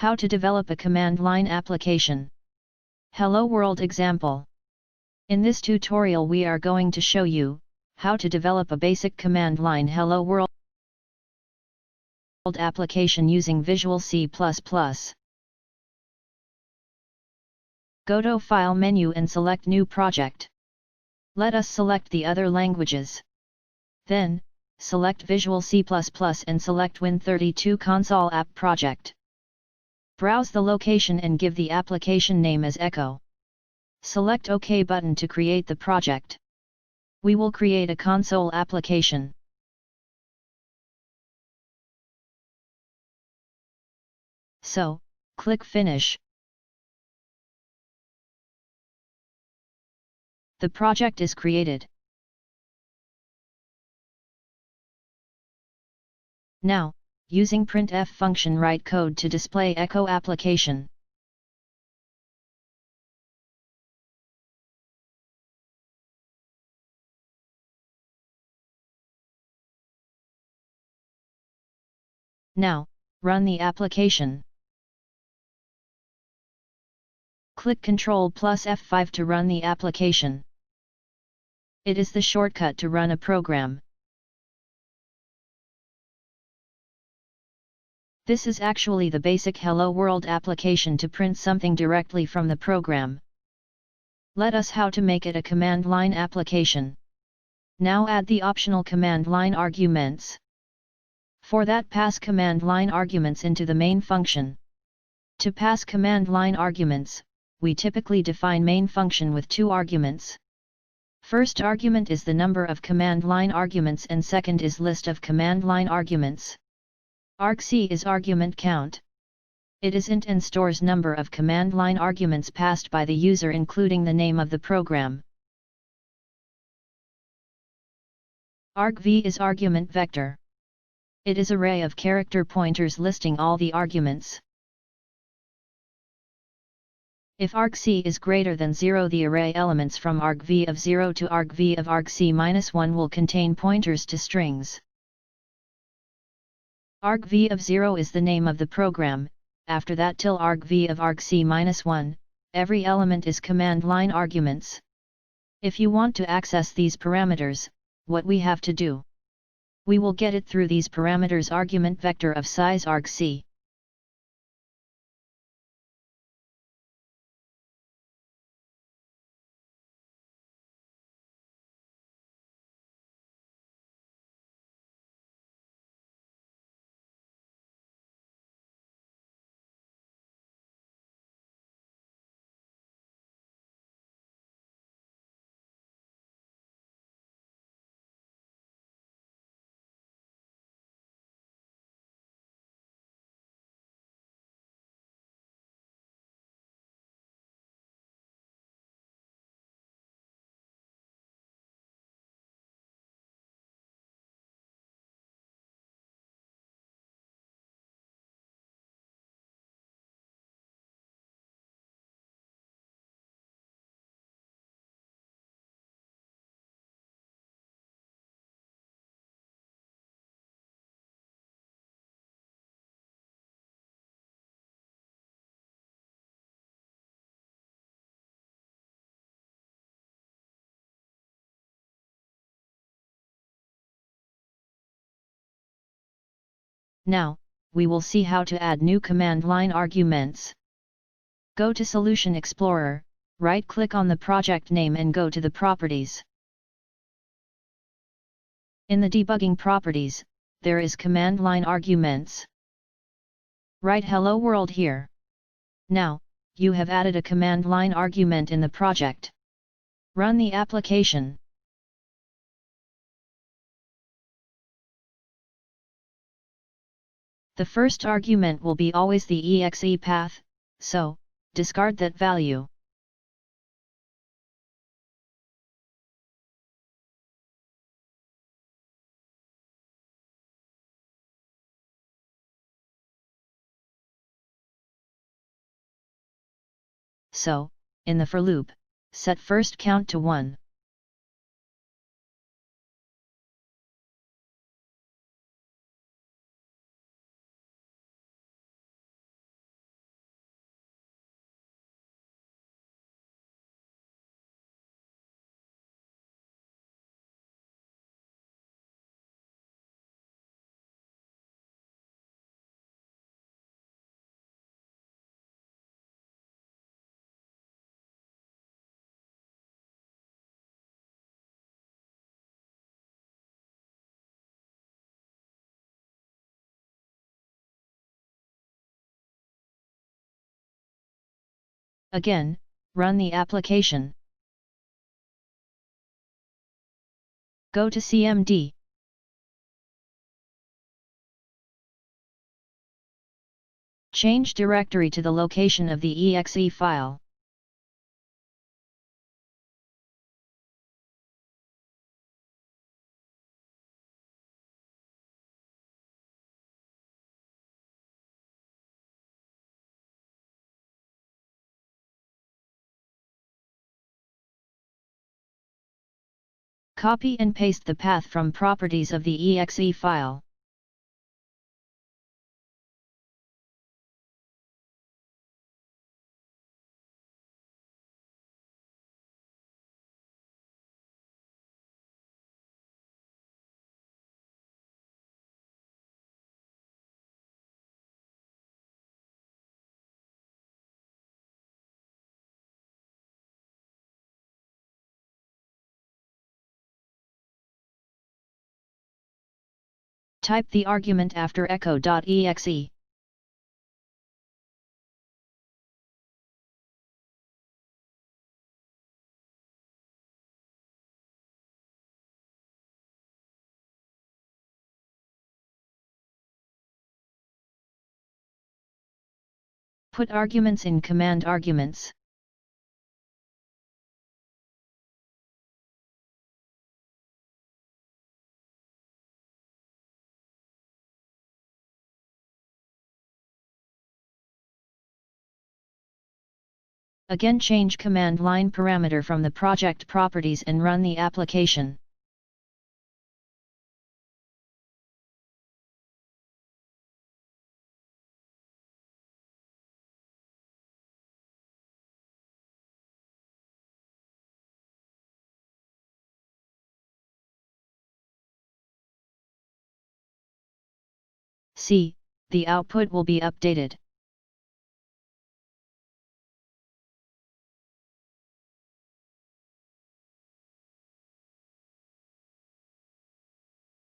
How to develop a command line application. Hello World example. In this tutorial we are going to show you how to develop a basic command line Hello World application using Visual C++. Go to File menu and select New Project. Let us select the other languages. Then, select Visual C++ and select Win32 Console App Project. Browse the location and give the application name as Echo. Select OK button to create the project. We will create a console application. So, click Finish. The project is created. Now, using printf function write code to display Echo application. Now, run the application. Click Ctrl plus F5 to run the application. It is the shortcut to run a program. This is actually the basic Hello World application to print something directly from the program. Let us how to make it a command line application. Now add the optional command line arguments. For that pass command line arguments into the main function. To pass command line arguments, we typically define main function with two arguments. First argument is the number of command line arguments and second is list of command line arguments. Argc is argument count. It is int and stores number of command line arguments passed by the user including the name of the program. Argv is argument vector. It is array of character pointers listing all the arguments. If argc is greater than 0, the array elements from argv of 0 to argv of argc-1 will contain pointers to strings. Argv of 0 is the name of the program. After that till argv of argc-1, every element is command line arguments. If you want to access these parameters, what we have to do? We will get it through these parameters argument vector of size argc. Now, we will see how to add new command line arguments. Go to Solution Explorer, right-click on the project name and go to the Properties. In the Debugging Properties, there is Command Line Arguments. Write Hello World here. Now, you have added a command line argument in the project. Run the application. The first argument will be always the exe path, so, discard that value. So, in the for loop, set first count to 1. Again, run the application. Go to CMD. Change directory to the location of the exe file. Copy and paste the path from properties of the exe file. Type the argument after echo.exe. Put arguments in command arguments. Again, change command line parameter from the project properties and run the application. See, the output will be updated.